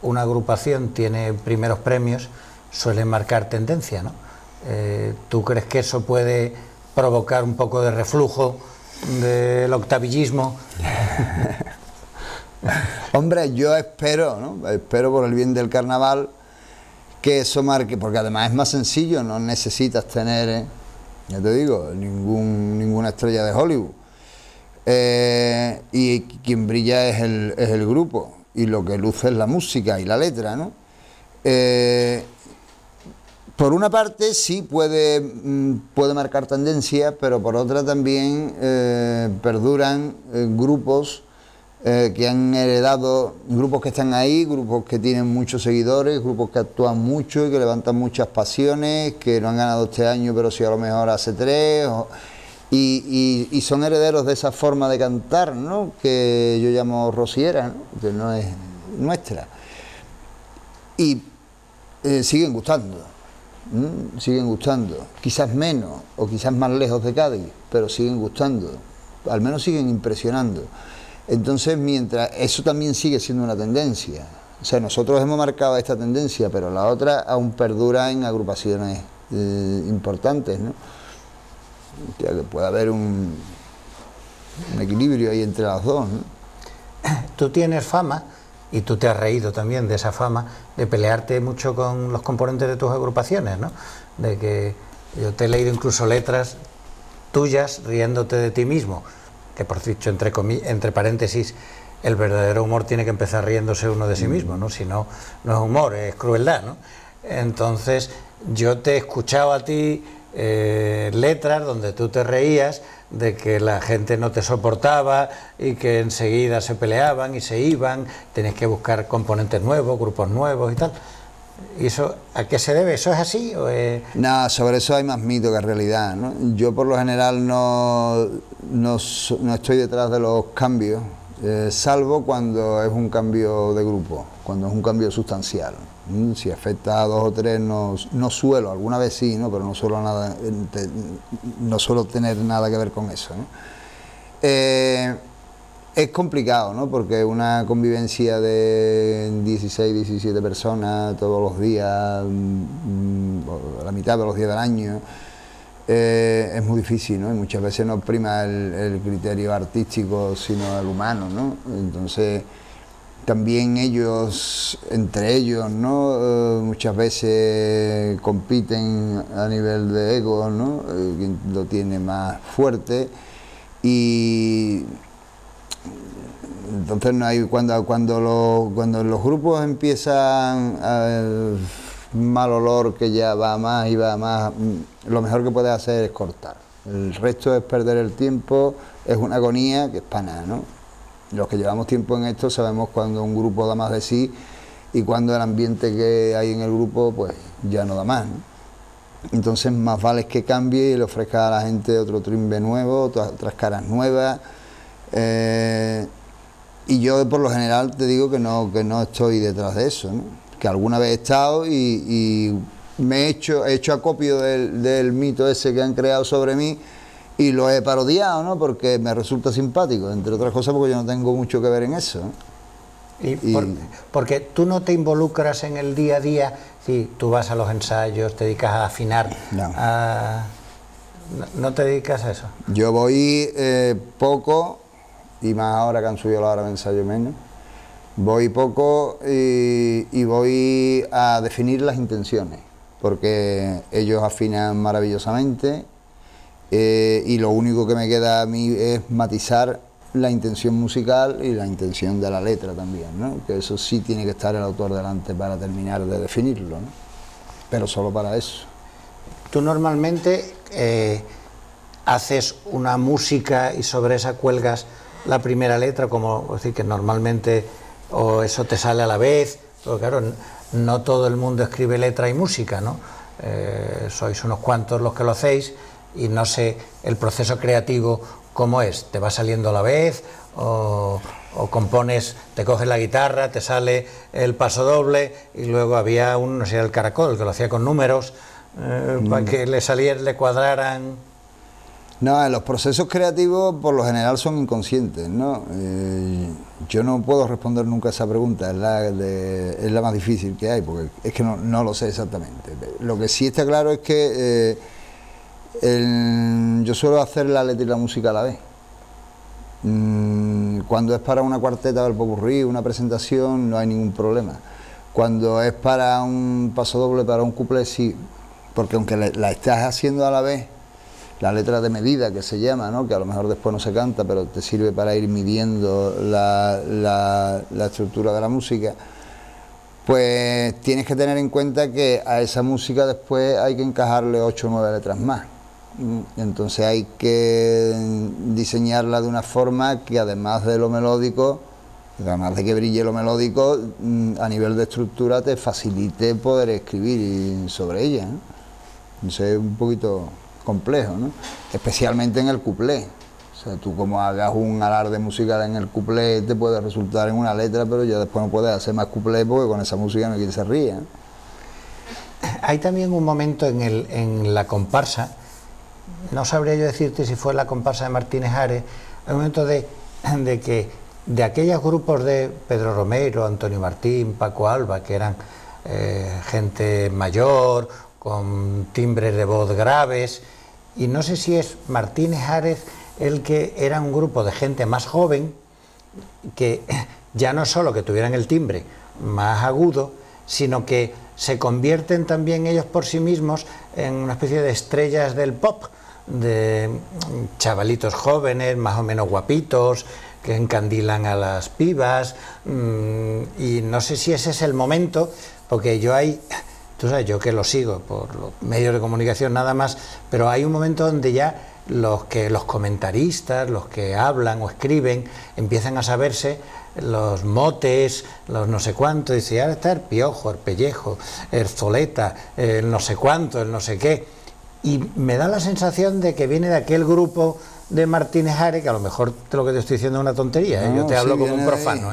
una agrupación tiene primeros premios, suele marcar tendencia, ¿no? ¿Tú crees que eso puede provocar un poco de reflujo del octavillismo? Hombre, yo espero, ¿no?, espero por el bien del carnaval que eso marque, porque además es más sencillo, no necesitas tener, ya te digo, ninguna estrella de Hollywood, y quien brilla es el grupo, y lo que luce es la música y la letra, ¿no? Por una parte sí puede marcar tendencia, pero por otra también perduran grupos que han heredado, grupos que están ahí, grupos que tienen muchos seguidores, grupos que actúan mucho y que levantan muchas pasiones, que no han ganado este año pero sí a lo mejor hace 3, y son herederos de esa forma de cantar, ¿no?, que yo llamo rociera, ¿no?, que no es nuestra, y siguen gustando. Siguen gustando, quizás menos o quizás más lejos de Cádiz, pero siguen gustando, al menos siguen impresionando. Entonces, mientras eso también sigue siendo una tendencia, o sea, nosotros hemos marcado esta tendencia, pero la otra aún perdura en agrupaciones importantes, ¿no? O sea, que puede haber un equilibrio ahí entre las dos, ¿no? Tú tienes fama, y tú te has reído también de esa fama, de pelearte mucho con los componentes de tus agrupaciones, ¿no? De que yo te he leído incluso letras tuyas riéndote de ti mismo, que por dicho entre paréntesis, el verdadero humor tiene que empezar riéndose uno de sí mismo, ¿no? Si no, no es humor, es crueldad, ¿no? Entonces yo te he escuchado a ti letras donde tú te reías de que la gente no te soportaba y que enseguida se peleaban y se iban, tenías que buscar componentes nuevos, grupos nuevos y tal. ¿Y eso a qué se debe? ¿Eso es así? ¿O es... No, sobre eso hay más mito que realidad, ¿no? Yo por lo general no estoy detrás de los cambios, salvo cuando es un cambio de grupo, cuando es un cambio sustancial. Si afecta a 2 o 3 no suelo, alguna vez sí, ¿no?, pero no suelo tener nada que ver con eso, ¿no? Es complicado, ¿no? Porque una convivencia de 16, 17 personas todos los días, la mitad de los días del año, es muy difícil, ¿no? Y muchas veces no prima el criterio artístico, sino el humano, ¿no? Entonces, también ellos, entre ellos, ¿no? Muchas veces compiten a nivel de ego, ¿no? Quien lo tiene más fuerte, y entonces no hay, cuando los grupos empiezan mal olor que ya va más y va más, lo mejor que puedes hacer es cortar. El resto es perder el tiempo, es una agonía que es para nada, ¿no? Los que llevamos tiempo en esto sabemos cuando un grupo da más de sí y cuando el ambiente que hay en el grupo pues ya no da más, ¿no? Entonces más vale que cambie y le ofrezca a la gente otro trimbe nuevo, otras caras nuevas. Y yo por lo general te digo que no estoy detrás de eso, ¿no? Que alguna vez he estado y me he hecho acopio del mito ese que han creado sobre mí y lo he parodiado, ¿no? Porque me resulta simpático, entre otras cosas porque yo no tengo mucho que ver en eso, ¿no? Porque tú no te involucras en el día a día, si tú vas a los ensayos, te dedicas a afinar, no te dedicas a eso. Yo voy poco, y más ahora que han subido la hora de ensayo menos, voy poco y voy a definir las intenciones, porque ellos afinan maravillosamente y lo único que me queda a mí es matizar la intención musical y la intención de la letra también, ¿no? Que eso sí tiene que estar el autor delante para terminar de definirlo, ¿no? Pero solo para eso. Tú normalmente haces una música y sobre esa cuelgas la primera letra, como decir que normalmente o eso te sale a la vez, porque claro, no todo el mundo escribe letra y música, ¿no? Sois unos cuantos los que lo hacéis y no sé el proceso creativo cómo es, ¿te va saliendo a la vez o compones, te coges la guitarra, te sale el paso doble y luego había un, no sé, el Caracol, que lo hacía con números para que le cuadraran? No, los procesos creativos por lo general son inconscientes, ¿no? Yo no puedo responder nunca a esa pregunta, es la más difícil que hay, porque es que no lo sé exactamente. Lo que sí está claro es que yo suelo hacer la letra y la música a la vez. Cuando es para una cuarteta del popurrí, una presentación, no hay ningún problema. Cuando es para un paso doble, para un cuplé, sí, porque aunque la estás haciendo a la vez, la letra de medida que se llama, ¿no? Que a lo mejor después no se canta, pero te sirve para ir midiendo la estructura de la música, pues tienes que tener en cuenta que a esa música después hay que encajarle 8 o 9 letras más. Entonces hay que diseñarla de una forma que además de lo melódico, además de que brille lo melódico, a nivel de estructura te facilite poder escribir sobre ella, ¿no? Entonces es un poquito complejo, ¿no? Especialmente en el cuplé. O sea, tú como hagas un alarde musical en el cuplé te puede resultar en una letra, pero ya después no puedes hacer más cuplé porque con esa música no hay quien se ría, ¿no? Hay también un momento en la comparsa, no sabría yo decirte si fue la comparsa de Martínez Ares, hay un momento de que de aquellos grupos de Pedro Romero, Antonio Martín, Paco Alba, que eran gente mayor, con timbres de voz graves, y no sé si es Martínez Ares el que era un grupo de gente más joven, que ya no solo que tuvieran el timbre más agudo, sino que se convierten también ellos por sí mismos en una especie de estrellas del pop, de chavalitos jóvenes, más o menos guapitos, que encandilan a las pibas, y no sé si ese es el momento, porque yo hay... Tú sabes, yo que lo sigo por los medios de comunicación nada más, pero hay un momento donde ya los comentaristas, los que hablan o escriben, empiezan a saberse los motes, los no sé cuánto, y dice, ahora está el Piojo, el Pellejo, el Zoleta, el no sé cuánto, el no sé qué, y me da la sensación de que viene de aquel grupo de Martínez Ares, que a lo mejor lo que te estoy diciendo es una tontería, yo te hablo como un profano,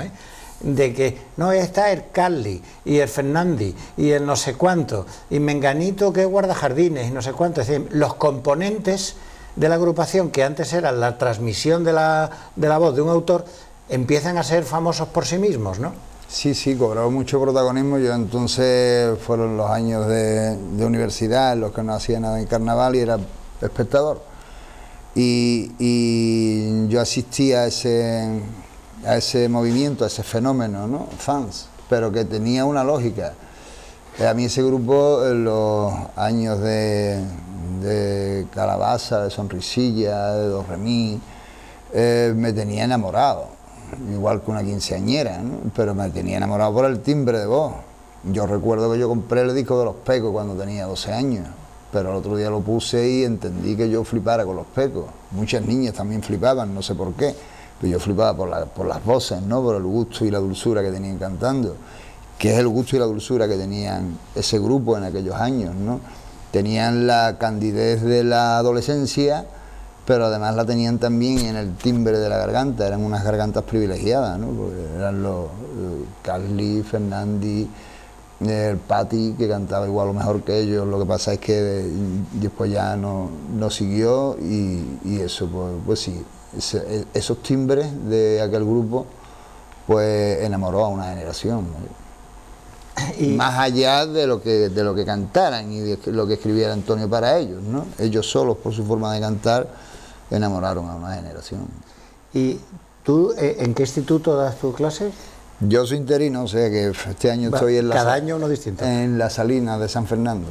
de que no está el Carly y el Fernández y el no sé cuánto y Menganito que guarda jardines y no sé cuánto, es decir, los componentes de la agrupación que antes eran la transmisión de la voz de un autor, empiezan a ser famosos por sí mismos, ¿no? Sí, sí, cobró mucho protagonismo. Yo entonces fueron los años de universidad en los que no hacía nada en carnaval y era espectador. Y yo asistía a ese movimiento, a ese fenómeno, ¿no? Fans, pero que tenía una lógica. A mí ese grupo, en los años de Calabaza, de Sonrisilla, de Do Re Mi, me tenía enamorado. Igual que una quinceañera, ¿no? Pero me tenía enamorado por el timbre de voz. Yo recuerdo que yo compré el disco de Los Pecos cuando tenía 12 años, pero el otro día lo puse y entendí que yo flipara con Los Pecos. Muchas niñas también flipaban, no sé por qué, pero yo flipaba por las voces, ¿no? Por el gusto y la dulzura que tenían cantando, que es el gusto y la dulzura que tenían ese grupo en aquellos años, ¿no? Tenían la candidez de la adolescencia, pero además la tenían también en el timbre de la garganta, eran unas gargantas privilegiadas, ¿no? Porque eran los Carly, Fernandi, el Patti, que cantaba igual o mejor que ellos. Lo que pasa es que después ya no siguió y eso, pues sí, esos timbres de aquel grupo, pues enamoró a una generación, ¿no? Y más allá de lo que cantaran y de lo que escribiera Antonio para ellos, ¿no? Ellos solos, por su forma de cantar, enamoraron a una generación. ¿Y tú en qué instituto das tus clases? Yo soy interino, o sea que este año estoy en cada año uno distinto. En la Salina de San Fernando.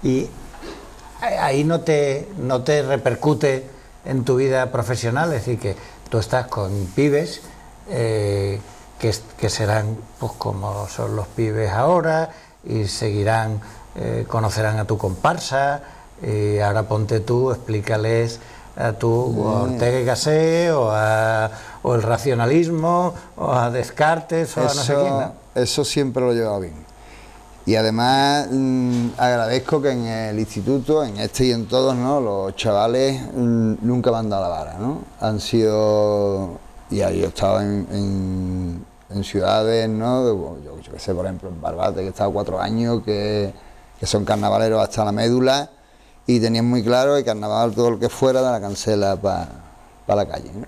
¿Y ahí no te repercute en tu vida profesional? Es decir, que tú estás con pibes que serán pues como son los pibes ahora y seguirán, conocerán a tu comparsa, y ahora ponte tú, explícales a tu Ortega y Gasset o el racionalismo o a Descartes o a no sé quién, ¿no? Eso siempre lo he llevado bien. Y además agradezco que en el instituto, en este y en todos, ¿no? Los chavales nunca me han dado la vara, ¿no? Han sido... Y ahí he estado en ciudades, ¿no? Yo qué sé, por ejemplo, en Barbate, que he estado 4 años, que son carnavaleros hasta la médula, y tenían muy claro el carnaval, todo lo que fuera, de la cancela para la calle, ¿no?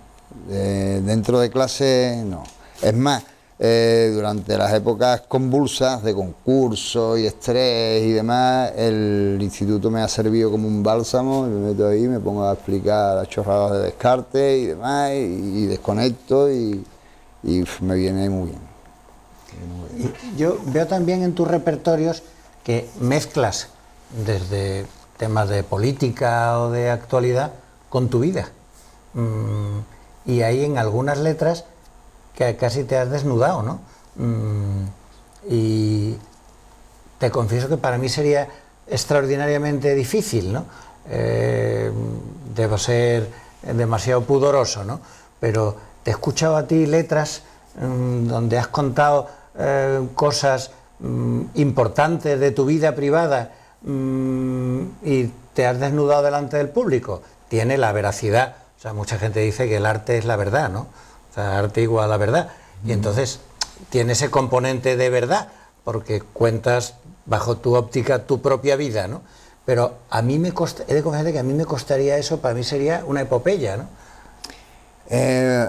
Dentro de clase, no. Es más, durante las épocas convulsas de concursos y estrés y demás, el instituto me ha servido como un bálsamo. Me meto ahí, me pongo a explicar las chorradas de Descartes y demás, y desconecto y me viene muy bien. Y yo veo también en tus repertorios que mezclas desde temas de política o de actualidad con tu vida. Y hay en algunas letras que casi te has desnudado, ¿no? Y te confieso que para mí sería extraordinariamente difícil, ¿no? Debo ser demasiado pudoroso, ¿no? Pero te he escuchado a ti letras donde has contado cosas importantes de tu vida privada y te has desnudado delante del público. Tiene la veracidad. O sea, mucha gente dice que el arte es la verdad, ¿no? O sea, arte igual a la verdad. Y entonces tiene ese componente de verdad, porque cuentas bajo tu óptica tu propia vida, ¿no? Pero a mí he de confesar que a mí me costaría eso, para mí sería una epopeya, ¿no?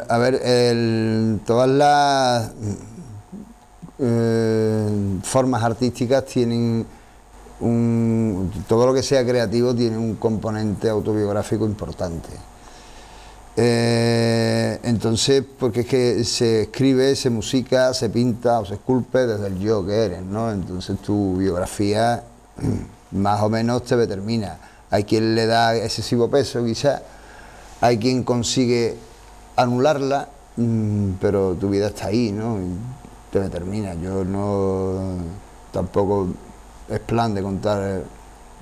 A ver, todas las formas artísticas tienen todo lo que sea creativo tiene un componente autobiográfico importante. Entonces, porque es que se escribe, se musica, se pinta o se esculpe desde el yo que eres, ¿no? Entonces tu biografía más o menos te determina. Hay quien le da excesivo peso, quizás, hay quien consigue anularla, pero tu vida está ahí, ¿no? Y te determina. Yo tampoco es plan de contar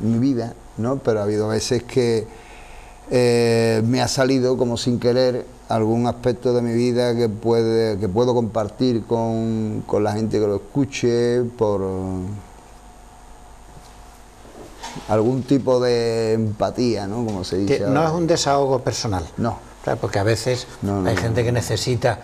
mi vida, ¿no? Pero ha habido veces que me ha salido como sin querer algún aspecto de mi vida que puedo compartir con la gente que lo escuche, por algún tipo de empatía, ¿no? Como se dice. Que no es un desahogo personal. No. Claro, porque a veces hay gente que necesita,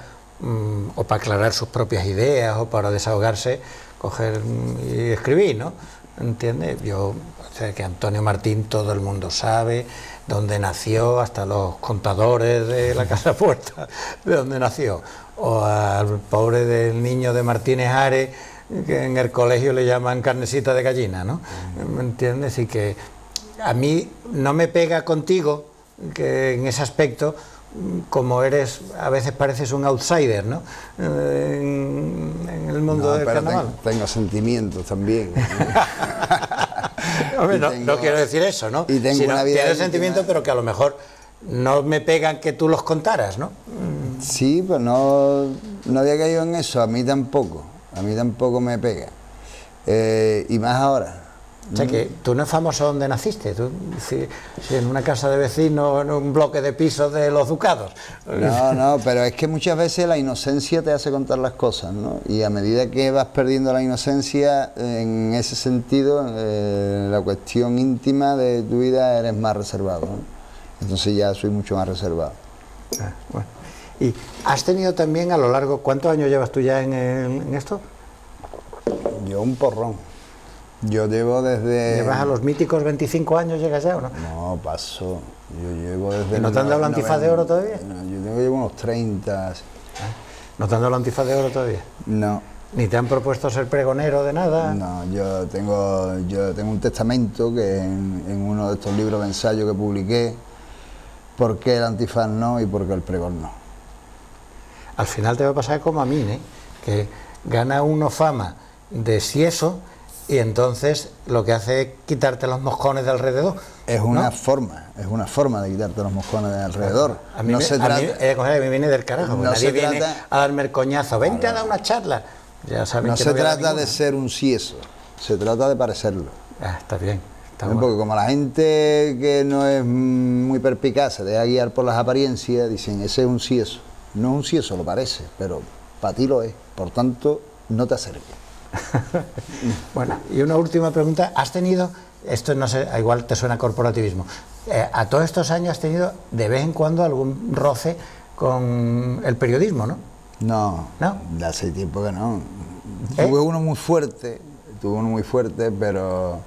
o para aclarar sus propias ideas, o para desahogarse, coger y escribir, ¿no? ¿entiendes? Yo sé que Antonio Martín todo el mundo sabe dónde nació, hasta los contadores de la Casa Puerta, de dónde nació. O al pobre del niño de Martínez Ares, que en el colegio le llaman carnecita de gallina, ¿no? ¿Me entiendes? Y que a mí no me pega contigo, que en ese aspecto, como eres, a veces pareces un outsider, ¿no? En el mundo del carnaval. Tengo sentimientos también. Hombre, no quiero decir eso, ¿no? Y tengo una vida tienes sentimientos, pero que a lo mejor no me pegan que tú los contaras, ¿no? Sí, pues no había caído en eso, a mí tampoco me pega. Y más ahora. O sea que tú no es famoso donde naciste, tú, si en una casa de vecinos, en un bloque de pisos de los Ducados. No, pero es que muchas veces la inocencia te hace contar las cosas, ¿no? Y a medida que vas perdiendo la inocencia, en ese sentido, la cuestión íntima de tu vida eres más reservado, ¿no? Entonces ya soy mucho más reservado. Bueno. Y has tenido también a lo largo, ¿cuántos años llevas tú ya en esto? Yo un porrón. Yo llevo desde... ¿Llevas a los míticos 25 años, llegas ya o no? No, paso. Yo llevo desde... ¿Y no te han dado el antifaz de oro todavía? No, yo llevo unos 30. ¿No te han dado el antifaz de oro todavía? No. ¿Ni te han propuesto ser pregonero de nada? No, yo tengo un testamento que en uno de estos libros de ensayo que publiqué, por qué el antifaz no y por qué el pregón no. Al final te va a pasar como a mí, ¿eh? Que gana uno fama de si eso, y entonces lo que hace es quitarte los moscones de alrededor. Es una forma de quitarte los moscones de alrededor. A mí, me viene del carajo, no nadie viene a darme el coñazo, vente a dar una charla. Ya saben no que se trata de ser un cieso, se trata de parecerlo. Está bien. Porque como la gente que no es muy perspicaz se deja guiar por las apariencias, dicen, ese es un cieso. No es un cieso, lo parece, pero para ti lo es. Por tanto, no te acerques. Bueno, y una última pregunta. ¿Has tenido, esto no sé, igual te suena corporativismo, a todos estos años has tenido de vez en cuando algún roce con el periodismo, ¿no? No, hace tiempo que no. Tuve uno muy fuerte, pero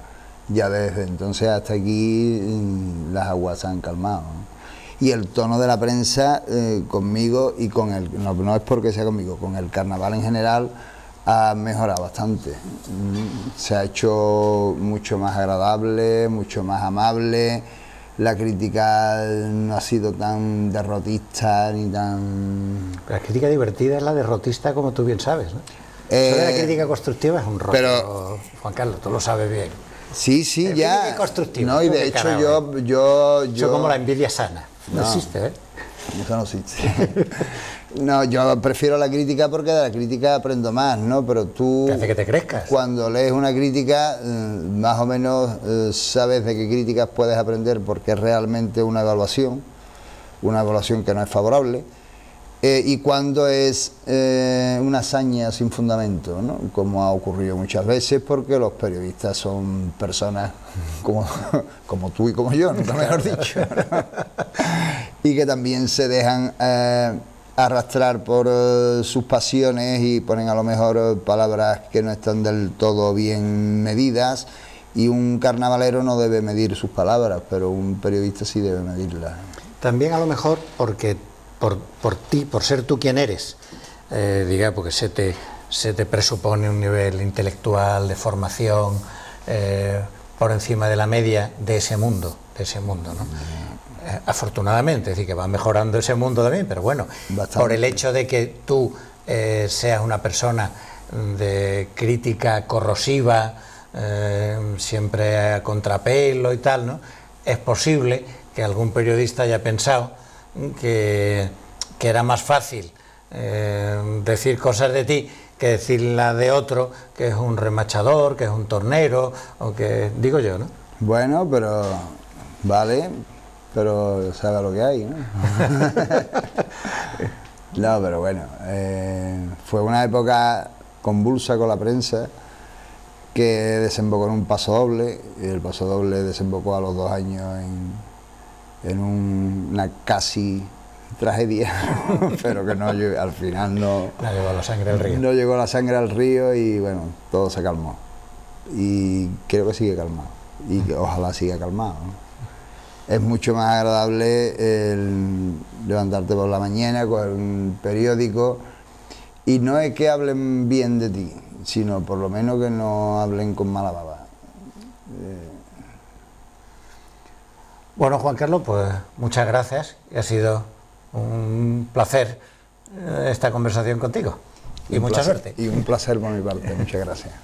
ya desde entonces hasta aquí las aguas se han calmado, ¿no? Y el tono de la prensa conmigo y con el... No es porque sea conmigo, con el carnaval en general ha mejorado bastante. Se ha hecho mucho más agradable, mucho más amable. La crítica no ha sido tan derrotista ni tan... La crítica divertida es la derrotista, como tú bien sabes, ¿no? Eso de la crítica constructiva es un rollo, pero, Juan Carlos, tú lo sabes bien. Sí, ya. Crítica constructiva. No, y de hecho yo... Eso como la envidia sana. No existe, ¿eh? Eso no existe. No, yo prefiero la crítica porque de la crítica aprendo más, ¿no? Pero tú... Te hace que te crezcas. Cuando lees una crítica, más o menos sabes de qué críticas puedes aprender porque es realmente una evaluación que no es favorable, y cuando es una hazaña sin fundamento, ¿no? Como ha ocurrido muchas veces, porque los periodistas son personas como tú y como yo, nunca mejor dicho, ¿no? Y que también se dejan arrastrar por sus pasiones y ponen a lo mejor palabras que no están del todo bien medidas, y un carnavalero no debe medir sus palabras, pero un periodista sí debe medirlas. También a lo mejor porque por ti, por ser tú quien eres, porque se te presupone un nivel intelectual, de formación, por encima de la media de ese mundo, ¿no? Afortunadamente, es decir, que va mejorando ese mundo también, pero bueno, bastante. Por el hecho de que tú seas una persona de crítica corrosiva, siempre a contrapelo y tal, ¿no? Es posible que algún periodista haya pensado que era más fácil decir cosas de ti que decirla de otro, que es un remachador, que es un tornero, o que... digo yo, ¿no? Bueno, pero... vale... pero sabe lo que hay, ¿no? No, pero bueno, fue una época convulsa con la prensa que desembocó en un paso doble, y el paso doble desembocó a los 2 años en una casi tragedia, pero que no, al final no... No llegó la sangre al río. No llegó la sangre al río y bueno, todo se calmó. y creo que sigue calmado, y que ojalá siga calmado, ¿no? Es mucho más agradable el levantarte por la mañana, coger un periódico, y no es que hablen bien de ti, sino por lo menos que no hablen con mala baba. Bueno, Juan Carlos, pues muchas gracias. Ha sido un placer esta conversación contigo. Y mucha suerte. Y un placer por mi parte. Muchas gracias.